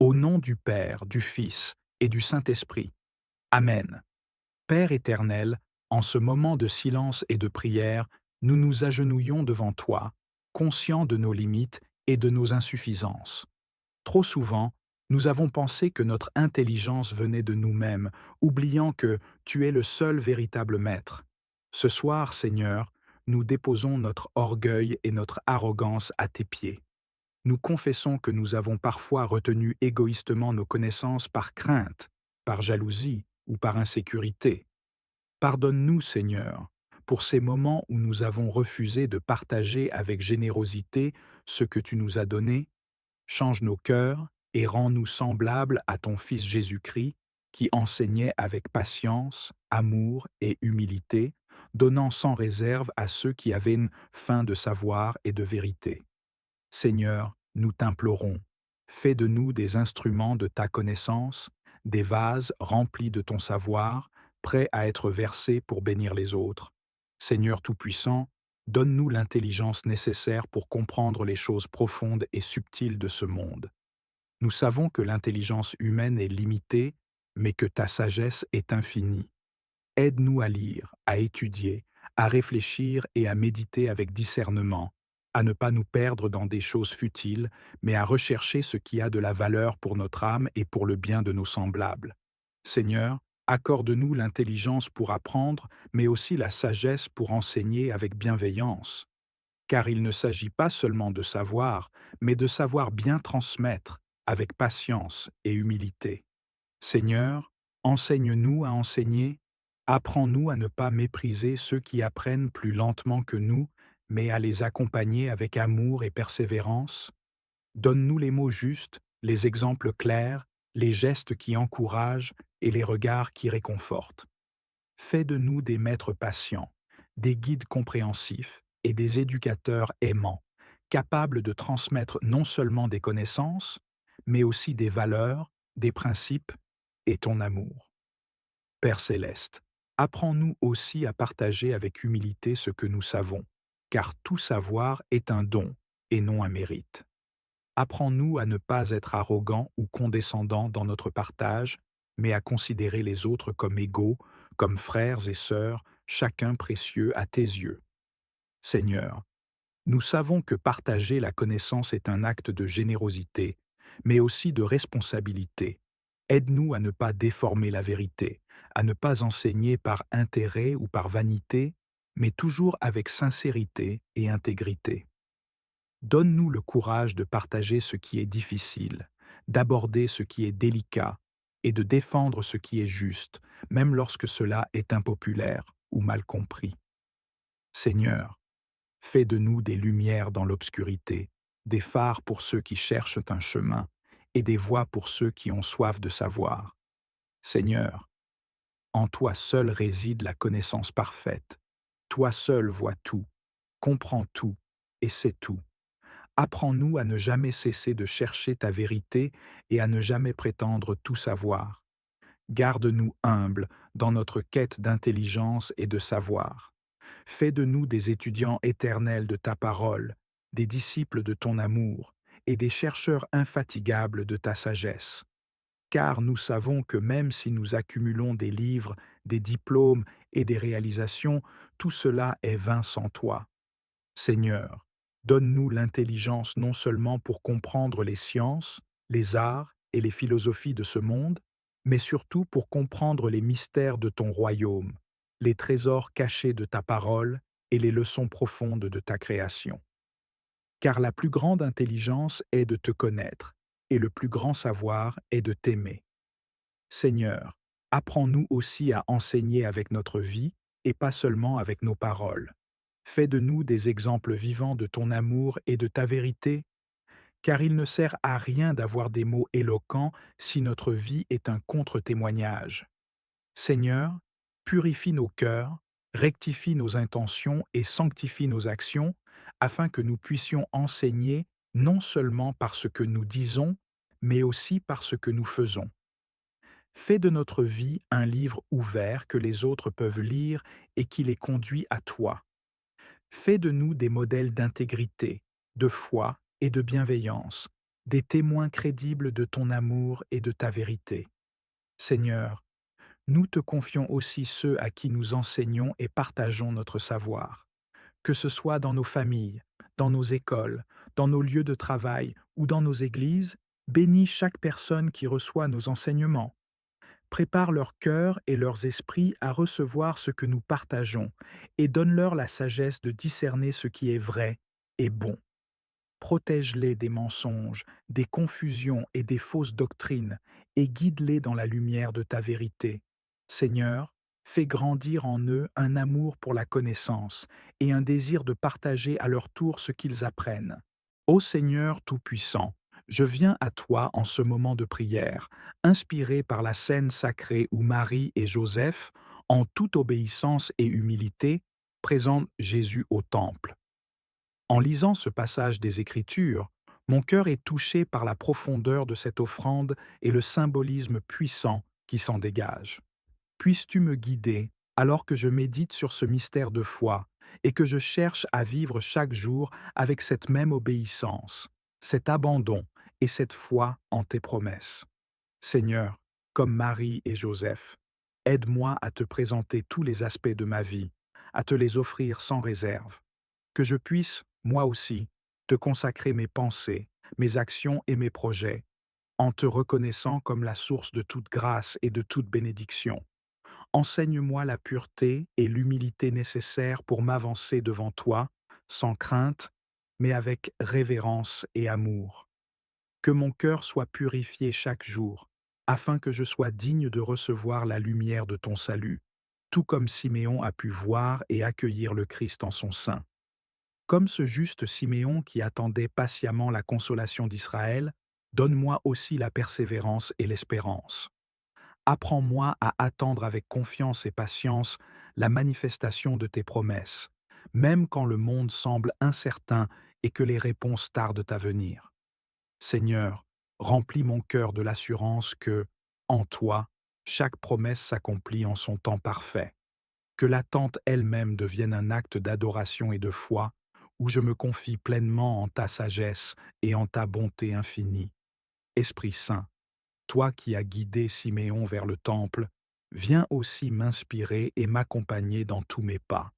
Au nom du Père, du Fils et du Saint-Esprit. Amen. Père éternel, en ce moment de silence et de prière, nous nous agenouillons devant toi, conscients de nos limites et de nos insuffisances. Trop souvent, nous avons pensé que notre intelligence venait de nous-mêmes, oubliant que tu es le seul véritable maître. Ce soir, Seigneur, nous déposons notre orgueil et notre arrogance à tes pieds. Nous confessons que nous avons parfois retenu égoïstement nos connaissances par crainte, par jalousie ou par insécurité. Pardonne-nous, Seigneur, pour ces moments où nous avons refusé de partager avec générosité ce que tu nous as donné. Change nos cœurs et rends-nous semblables à ton Fils Jésus-Christ, qui enseignait avec patience, amour et humilité, donnant sans réserve à ceux qui avaient faim de savoir et de vérité. Seigneur, nous t'implorons, fais de nous des instruments de ta connaissance, des vases remplis de ton savoir, prêts à être versés pour bénir les autres. Seigneur Tout-Puissant, donne-nous l'intelligence nécessaire pour comprendre les choses profondes et subtiles de ce monde. Nous savons que l'intelligence humaine est limitée, mais que ta sagesse est infinie. Aide-nous à lire, à étudier, à réfléchir et à méditer avec discernement, à ne pas nous perdre dans des choses futiles, mais à rechercher ce qui a de la valeur pour notre âme et pour le bien de nos semblables. Seigneur, accorde-nous l'intelligence pour apprendre, mais aussi la sagesse pour enseigner avec bienveillance, car il ne s'agit pas seulement de savoir, mais de savoir bien transmettre, avec patience et humilité. Seigneur, enseigne-nous à enseigner, apprends-nous à ne pas mépriser ceux qui apprennent plus lentement que nous, mais à les accompagner avec amour et persévérance. Donne-nous les mots justes, les exemples clairs, les gestes qui encouragent et les regards qui réconfortent. Fais de nous des maîtres patients, des guides compréhensifs et des éducateurs aimants, capables de transmettre non seulement des connaissances, mais aussi des valeurs, des principes et ton amour. Père céleste, apprends-nous aussi à partager avec humilité ce que nous savons, car tout savoir est un don et non un mérite. Apprends-nous à ne pas être arrogants ou condescendants dans notre partage, mais à considérer les autres comme égaux, comme frères et sœurs, chacun précieux à tes yeux. Seigneur, nous savons que partager la connaissance est un acte de générosité, mais aussi de responsabilité. Aide-nous à ne pas déformer la vérité, à ne pas enseigner par intérêt ou par vanité, mais toujours avec sincérité et intégrité. Donne-nous le courage de partager ce qui est difficile, d'aborder ce qui est délicat et de défendre ce qui est juste, même lorsque cela est impopulaire ou mal compris. Seigneur, fais de nous des lumières dans l'obscurité, des phares pour ceux qui cherchent un chemin et des voies pour ceux qui ont soif de savoir. Seigneur, en toi seul réside la connaissance parfaite. Toi seul vois tout, comprends tout et sais tout. Apprends-nous à ne jamais cesser de chercher ta vérité et à ne jamais prétendre tout savoir. Garde-nous humbles dans notre quête d'intelligence et de savoir. Fais de nous des étudiants éternels de ta parole, des disciples de ton amour et des chercheurs infatigables de ta sagesse. Car nous savons que même si nous accumulons des livres, des diplômes et des réalisations, tout cela est vain sans toi. Seigneur, donne-nous l'intelligence non seulement pour comprendre les sciences, les arts et les philosophies de ce monde, mais surtout pour comprendre les mystères de ton royaume, les trésors cachés de ta parole et les leçons profondes de ta création. Car la plus grande intelligence est de te connaître, et le plus grand savoir est de t'aimer. Seigneur, apprends-nous aussi à enseigner avec notre vie et pas seulement avec nos paroles. Fais de nous des exemples vivants de ton amour et de ta vérité, car il ne sert à rien d'avoir des mots éloquents si notre vie est un contre-témoignage. Seigneur, purifie nos cœurs, rectifie nos intentions et sanctifie nos actions, afin que nous puissions enseigner non seulement par ce que nous disons, mais aussi par ce que nous faisons. Fais de notre vie un livre ouvert que les autres peuvent lire et qui les conduit à toi. Fais de nous des modèles d'intégrité, de foi et de bienveillance, des témoins crédibles de ton amour et de ta vérité. Seigneur, nous te confions aussi ceux à qui nous enseignons et partageons notre savoir, que ce soit dans nos familles, dans nos écoles, dans nos lieux de travail ou dans nos églises. Bénis chaque personne qui reçoit nos enseignements. Prépare leur cœur et leurs esprits à recevoir ce que nous partageons et donne-leur la sagesse de discerner ce qui est vrai et bon. Protège-les des mensonges, des confusions et des fausses doctrines, et guide-les dans la lumière de ta vérité. Seigneur, fais grandir en eux un amour pour la connaissance et un désir de partager à leur tour ce qu'ils apprennent. Ô Seigneur Tout-Puissant, je viens à toi en ce moment de prière, inspiré par la scène sacrée où Marie et Joseph, en toute obéissance et humilité, présentent Jésus au temple. En lisant ce passage des Écritures, mon cœur est touché par la profondeur de cette offrande et le symbolisme puissant qui s'en dégage. Puisses-tu me guider alors que je médite sur ce mystère de foi et que je cherche à vivre chaque jour avec cette même obéissance, cet abandon et cette foi en tes promesses. Seigneur, comme Marie et Joseph, aide-moi à te présenter tous les aspects de ma vie, à te les offrir sans réserve, que je puisse, moi aussi, te consacrer mes pensées, mes actions et mes projets, en te reconnaissant comme la source de toute grâce et de toute bénédiction. Enseigne-moi la pureté et l'humilité nécessaires pour m'avancer devant toi, sans crainte, mais avec révérence et amour. Que mon cœur soit purifié chaque jour, afin que je sois digne de recevoir la lumière de ton salut, tout comme Siméon a pu voir et accueillir le Christ en son sein. Comme ce juste Siméon qui attendait patiemment la consolation d'Israël, donne-moi aussi la persévérance et l'espérance. Apprends-moi à attendre avec confiance et patience la manifestation de tes promesses, même quand le monde semble incertain et que les réponses tardent à venir. Seigneur, remplis mon cœur de l'assurance que, en toi, chaque promesse s'accomplit en son temps parfait. Que l'attente elle-même devienne un acte d'adoration et de foi, où je me confie pleinement en ta sagesse et en ta bonté infinie. Esprit Saint, toi qui as guidé Siméon vers le temple, viens aussi m'inspirer et m'accompagner dans tous mes pas.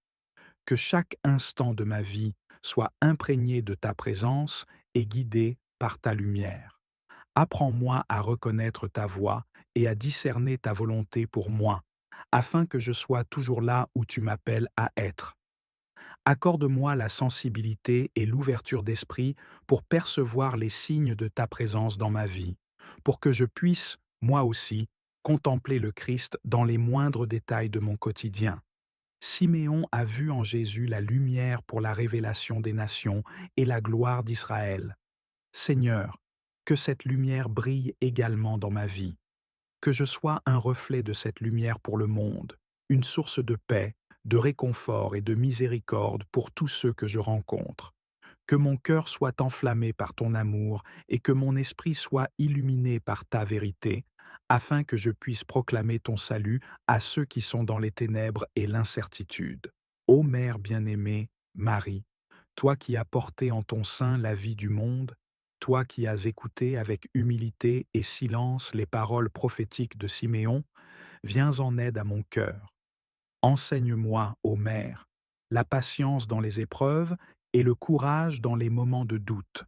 Que chaque instant de ma vie soit imprégné de ta présence et guidé par ta lumière. Apprends-moi à reconnaître ta voix et à discerner ta volonté pour moi, afin que je sois toujours là où tu m'appelles à être. Accorde-moi la sensibilité et l'ouverture d'esprit pour percevoir les signes de ta présence dans ma vie, pour que je puisse, moi aussi, contempler le Christ dans les moindres détails de mon quotidien. Siméon a vu en Jésus la lumière pour la révélation des nations et la gloire d'Israël. Seigneur, que cette lumière brille également dans ma vie, que je sois un reflet de cette lumière pour le monde, une source de paix, de réconfort et de miséricorde pour tous ceux que je rencontre. Que mon cœur soit enflammé par ton amour et que mon esprit soit illuminé par ta vérité, afin que je puisse proclamer ton salut à ceux qui sont dans les ténèbres et l'incertitude. Ô Mère bien-aimée, Marie, toi qui as porté en ton sein la vie du monde, toi qui as écouté avec humilité et silence les paroles prophétiques de Siméon, viens en aide à mon cœur. Enseigne-moi, ô Mère, la patience dans les épreuves et le courage dans les moments de doute.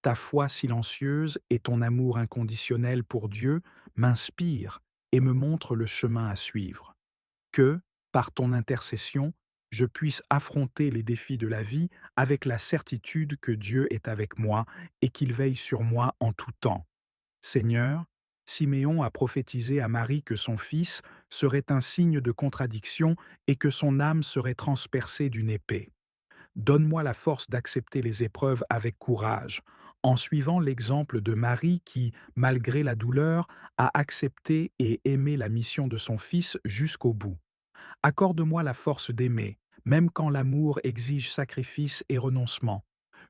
Ta foi silencieuse et ton amour inconditionnel pour Dieu m'inspirent et me montrent le chemin à suivre. Que, par ton intercession, je puisse affronter les défis de la vie avec la certitude que Dieu est avec moi et qu'il veille sur moi en tout temps. Seigneur, Siméon a prophétisé à Marie que son fils serait un signe de contradiction et que son âme serait transpercée d'une épée. Donne-moi la force d'accepter les épreuves avec courage, en suivant l'exemple de Marie qui, malgré la douleur, a accepté et aimé la mission de son fils jusqu'au bout. Accorde-moi la force d'aimer, même quand l'amour exige sacrifice et renoncement.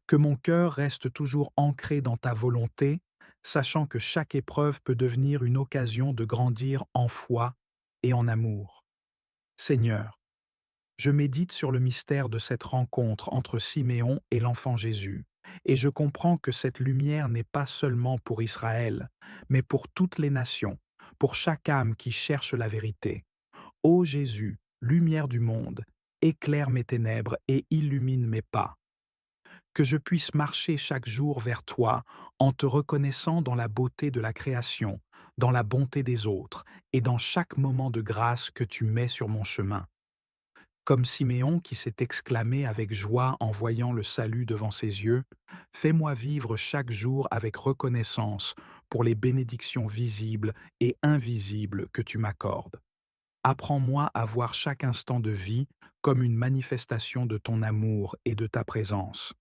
Que mon cœur reste toujours ancré dans ta volonté, sachant que chaque épreuve peut devenir une occasion de grandir en foi et en amour. Seigneur, je médite sur le mystère de cette rencontre entre Siméon et l'enfant Jésus, et je comprends que cette lumière n'est pas seulement pour Israël, mais pour toutes les nations, pour chaque âme qui cherche la vérité. Ô Jésus, lumière du monde, éclaire mes ténèbres et illumine mes pas. Que je puisse marcher chaque jour vers toi en te reconnaissant dans la beauté de la création, dans la bonté des autres et dans chaque moment de grâce que tu mets sur mon chemin. Comme Siméon qui s'est exclamé avec joie en voyant le salut devant ses yeux, fais-moi vivre chaque jour avec reconnaissance pour les bénédictions visibles et invisibles que tu m'accordes. Apprends-moi à voir chaque instant de vie comme une manifestation de ton amour et de ta présence.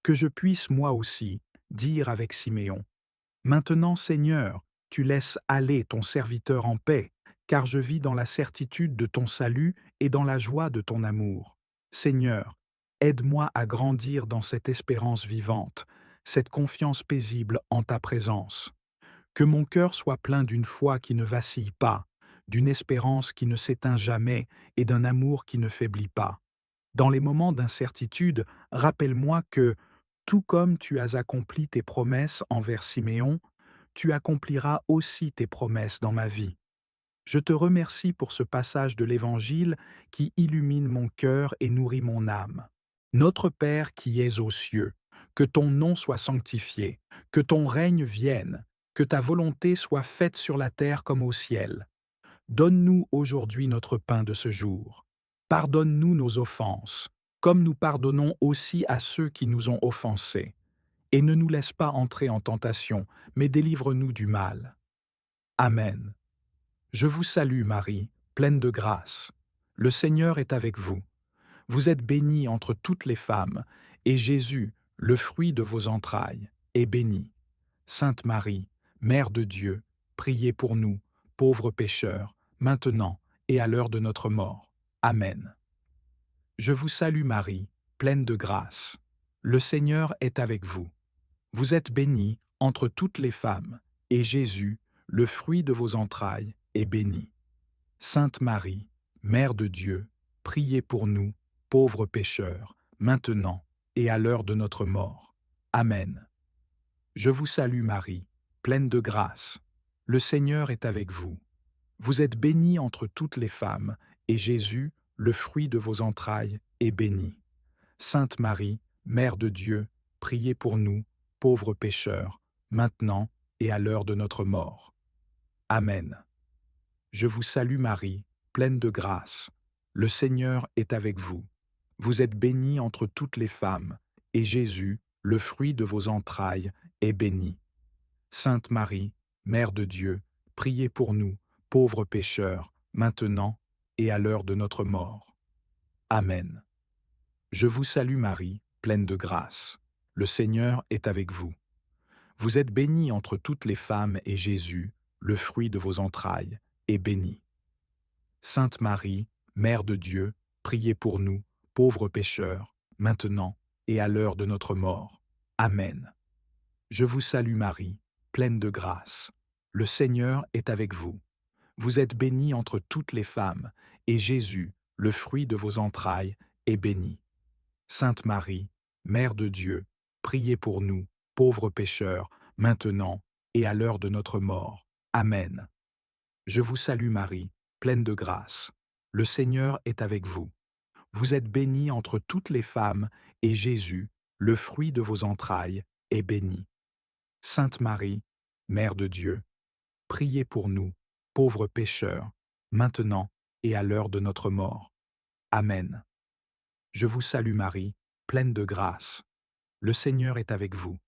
Que je puisse moi aussi dire avec Siméon, maintenant Seigneur, tu laisses aller ton serviteur en paix, car je vis dans la certitude de ton salut et dans la joie de ton amour. Seigneur, aide-moi à grandir dans cette espérance vivante, cette confiance paisible en ta présence. Que mon cœur soit plein d'une foi qui ne vacille pas, d'une espérance qui ne s'éteint jamais et d'un amour qui ne faiblit pas. Dans les moments d'incertitude, rappelle-moi que, tout comme tu as accompli tes promesses envers Siméon, tu accompliras aussi tes promesses dans ma vie. Je te remercie pour ce passage de l'Évangile qui illumine mon cœur et nourrit mon âme. Notre Père qui es aux cieux, que ton nom soit sanctifié, que ton règne vienne, que ta volonté soit faite sur la terre comme au ciel. Donne-nous aujourd'hui notre pain de ce jour. Pardonne-nous nos offenses, comme nous pardonnons aussi à ceux qui nous ont offensés. Et ne nous laisse pas entrer en tentation, mais délivre-nous du mal. Amen. Je vous salue, Marie, pleine de grâce. Le Seigneur est avec vous. Vous êtes bénie entre toutes les femmes, et Jésus, le fruit de vos entrailles, est béni. Sainte Marie, Mère de Dieu, priez pour nous, pauvres pécheurs, maintenant et à l'heure de notre mort. Amen. Je vous salue Marie, pleine de grâce. Le Seigneur est avec vous. Vous êtes bénie entre toutes les femmes, et Jésus, le fruit de vos entrailles, est béni. Sainte Marie, Mère de Dieu, priez pour nous, pauvres pécheurs, maintenant et à l'heure de notre mort. Amen. Je vous salue Marie, pleine de grâce. Le Seigneur est avec vous. Vous êtes bénie entre toutes les femmes, et Jésus, le fruit de vos entrailles, est béni. Sainte Marie, Mère de Dieu, priez pour nous, pauvres pécheurs, maintenant et à l'heure de notre mort. Amen. Je vous salue Marie, pleine de grâce. Le Seigneur est avec vous. Vous êtes bénie entre toutes les femmes, et Jésus, le fruit de vos entrailles, est béni. Sainte Marie, Mère de Dieu, priez pour nous, pauvres pécheurs, maintenant et à l'heure de notre mort. Amen. Je vous salue Marie, pleine de grâce. Le Seigneur est avec vous. Vous êtes bénie entre toutes les femmes, et Jésus, le fruit de vos entrailles, est béni. Sainte Marie, Mère de Dieu, priez pour nous, pauvres pécheurs, maintenant et à l'heure de notre mort. Amen. Je vous salue Marie, pleine de grâce. Le Seigneur est avec vous. Vous êtes bénie entre toutes les femmes, et Jésus, le fruit de vos entrailles, est béni. Sainte Marie, Mère de Dieu, priez pour nous, pauvres pécheurs, maintenant et à l'heure de notre mort. Amen. Je vous salue Marie, pleine de grâce. Le Seigneur est avec vous. Vous êtes bénie entre toutes les femmes, et Jésus, le fruit de vos entrailles, est béni. Sainte Marie, Mère de Dieu, priez pour nous, pauvres pécheurs, maintenant et à l'heure de notre mort. Amen. Je vous salue Marie, pleine de grâce. Le Seigneur est avec vous.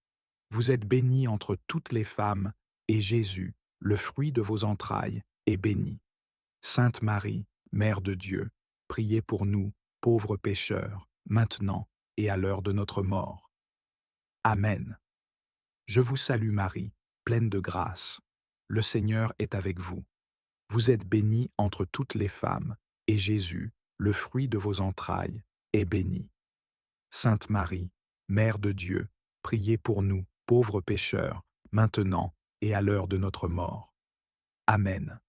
Vous êtes bénie entre toutes les femmes, et Jésus, le fruit de vos entrailles, est béni. Sainte Marie, Mère de Dieu, priez pour nous, pauvres pécheurs, maintenant et à l'heure de notre mort. Amen. Je vous salue Marie, pleine de grâce. Le Seigneur est avec vous. Vous êtes bénie entre toutes les femmes, et Jésus, le fruit de vos entrailles, est béni. Sainte Marie, Mère de Dieu, priez pour nous, pauvres pécheurs, maintenant et à l'heure de notre mort. Amen.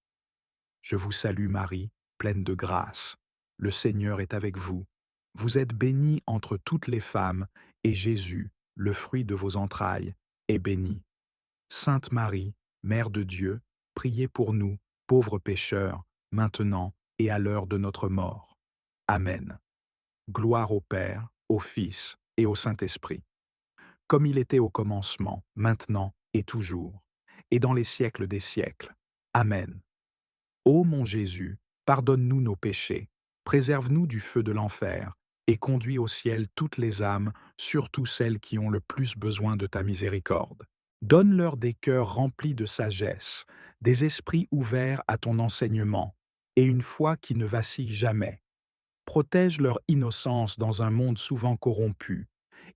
Je vous salue Marie, pleine de grâce. Le Seigneur est avec vous. Vous êtes bénie entre toutes les femmes, et Jésus, le fruit de vos entrailles, est béni. Sainte Marie, Mère de Dieu, priez pour nous, pauvres pécheurs, maintenant et à l'heure de notre mort. Amen. Gloire au Père, au Fils et au Saint-Esprit, comme il était au commencement, maintenant et toujours, et dans les siècles des siècles. Amen. Ô mon Jésus, pardonne-nous nos péchés, préserve-nous du feu de l'enfer, et conduis au ciel toutes les âmes, surtout celles qui ont le plus besoin de ta miséricorde. Donne-leur des cœurs remplis de sagesse, des esprits ouverts à ton enseignement, et une foi qui ne vacille jamais. Protège leur innocence dans un monde souvent corrompu,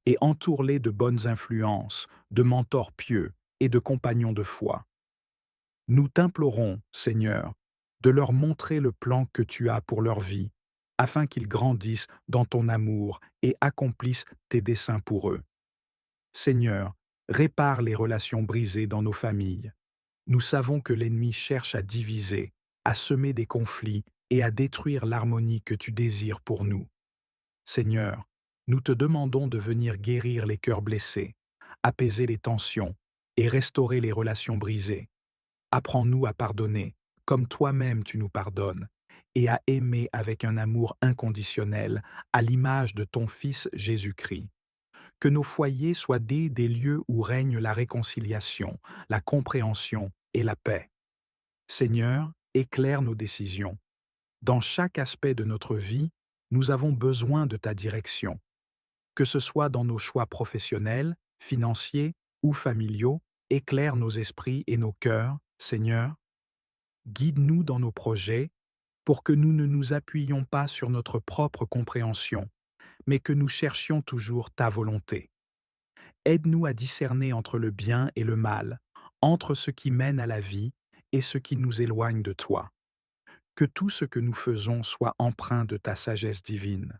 et entoure-les de bonnes influences, de mentors pieux et de compagnons de foi. Nous t'implorons, Seigneur, de leur montrer le plan que tu as pour leur vie, afin qu'ils grandissent dans ton amour et accomplissent tes desseins pour eux. Seigneur, répare les relations brisées dans nos familles. Nous savons que l'ennemi cherche à diviser, à semer des conflits et à détruire l'harmonie que tu désires pour nous. Seigneur, nous te demandons de venir guérir les cœurs blessés, apaiser les tensions et restaurer les relations brisées. Apprends-nous à pardonner, comme toi-même tu nous pardonnes, et à aimer avec un amour inconditionnel, à l'image de ton Fils Jésus-Christ. Que nos foyers soient des lieux où règne la réconciliation, la compréhension et la paix. Seigneur, éclaire nos décisions. Dans chaque aspect de notre vie, nous avons besoin de ta direction. Que ce soit dans nos choix professionnels, financiers ou familiaux, éclaire nos esprits et nos cœurs, Seigneur. Guide-nous dans nos projets pour que nous ne nous appuyions pas sur notre propre compréhension, mais que nous cherchions toujours ta volonté. Aide-nous à discerner entre le bien et le mal, entre ce qui mène à la vie et ce qui nous éloigne de toi. Que tout ce que nous faisons soit empreint de ta sagesse divine.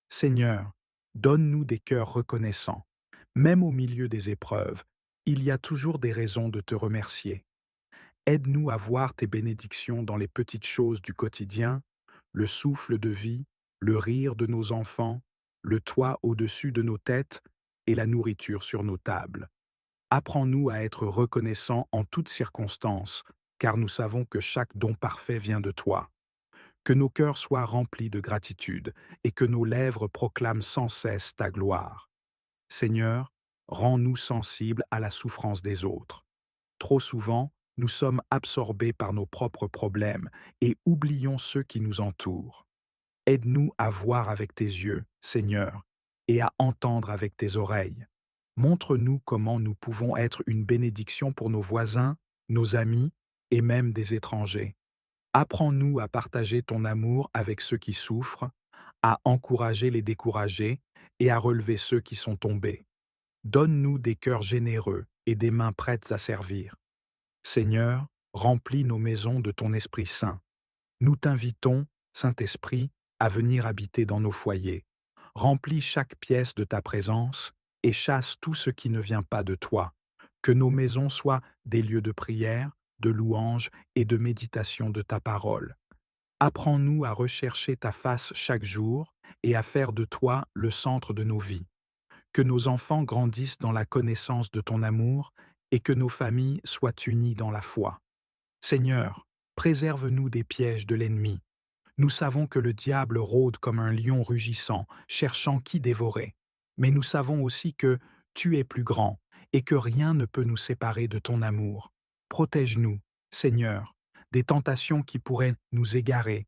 Seigneur, donne-nous des cœurs reconnaissants. Même au milieu des épreuves, il y a toujours des raisons de te remercier. Aide-nous à voir tes bénédictions dans les petites choses du quotidien, le souffle de vie, le rire de nos enfants, le toit au-dessus de nos têtes et la nourriture sur nos tables. Apprends-nous à être reconnaissants en toutes circonstances, car nous savons que chaque don parfait vient de toi. Que nos cœurs soient remplis de gratitude et que nos lèvres proclament sans cesse ta gloire. Seigneur, rends-nous sensibles à la souffrance des autres. Trop souvent, nous sommes absorbés par nos propres problèmes et oublions ceux qui nous entourent. Aide-nous à voir avec tes yeux, Seigneur, et à entendre avec tes oreilles. Montre-nous comment nous pouvons être une bénédiction pour nos voisins, nos amis et même des étrangers. Apprends-nous à partager ton amour avec ceux qui souffrent, à encourager les découragés et à relever ceux qui sont tombés. Donne-nous des cœurs généreux et des mains prêtes à servir. Seigneur, remplis nos maisons de ton Esprit Saint. Nous t'invitons, Saint-Esprit, à venir habiter dans nos foyers. Remplis chaque pièce de ta présence et chasse tout ce qui ne vient pas de toi. Que nos maisons soient des lieux de prière, de louange et de méditation de ta parole. Apprends-nous à rechercher ta face chaque jour et à faire de toi le centre de nos vies. Que nos enfants grandissent dans la connaissance de ton amour et que nos familles soient unies dans la foi. Seigneur, préserve-nous des pièges de l'ennemi. Nous savons que le diable rôde comme un lion rugissant, cherchant qui dévorer. Mais nous savons aussi que tu es plus grand et que rien ne peut nous séparer de ton amour. Protège-nous, Seigneur, des tentations qui pourraient nous égarer.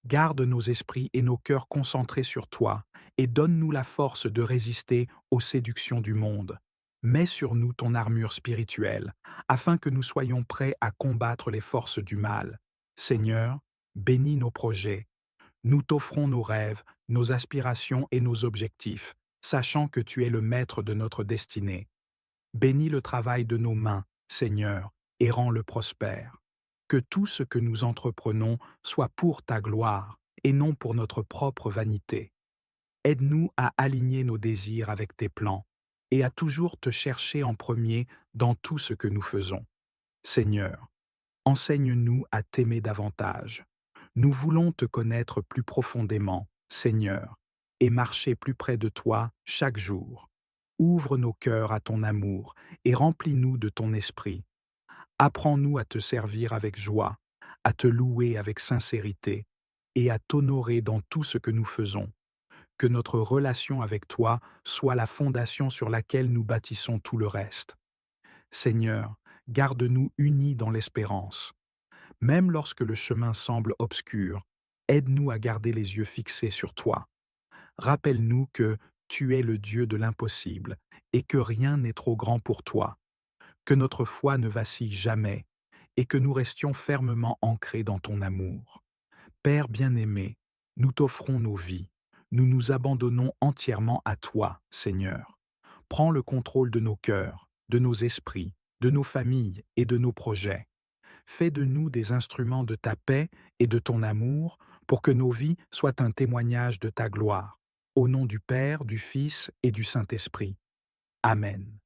Garde nos esprits et nos cœurs concentrés sur toi et donne-nous la force de résister aux séductions du monde. Mets sur nous ton armure spirituelle, afin que nous soyons prêts à combattre les forces du mal. Seigneur, bénis nos projets. Nous t'offrons nos rêves, nos aspirations et nos objectifs, sachant que tu es le maître de notre destinée. Bénis le travail de nos mains, Seigneur, et rends-le prospère. Que tout ce que nous entreprenons soit pour ta gloire et non pour notre propre vanité. Aide-nous à aligner nos désirs avec tes plans et à toujours te chercher en premier dans tout ce que nous faisons. Seigneur, enseigne-nous à t'aimer davantage. Nous voulons te connaître plus profondément, Seigneur, et marcher plus près de toi chaque jour. Ouvre nos cœurs à ton amour et remplis-nous de ton esprit. Apprends-nous à te servir avec joie, à te louer avec sincérité et à t'honorer dans tout ce que nous faisons. Que notre relation avec toi soit la fondation sur laquelle nous bâtissons tout le reste. Seigneur, garde-nous unis dans l'espérance. Même lorsque le chemin semble obscur, aide-nous à garder les yeux fixés sur toi. Rappelle-nous que tu es le Dieu de l'impossible et que rien n'est trop grand pour toi. Que notre foi ne vacille jamais et que nous restions fermement ancrés dans ton amour. Père bien-aimé, nous t'offrons nos vies. Nous nous abandonnons entièrement à toi, Seigneur. Prends le contrôle de nos cœurs, de nos esprits, de nos familles et de nos projets. Fais de nous des instruments de ta paix et de ton amour pour que nos vies soient un témoignage de ta gloire. Au nom du Père, du Fils et du Saint-Esprit. Amen.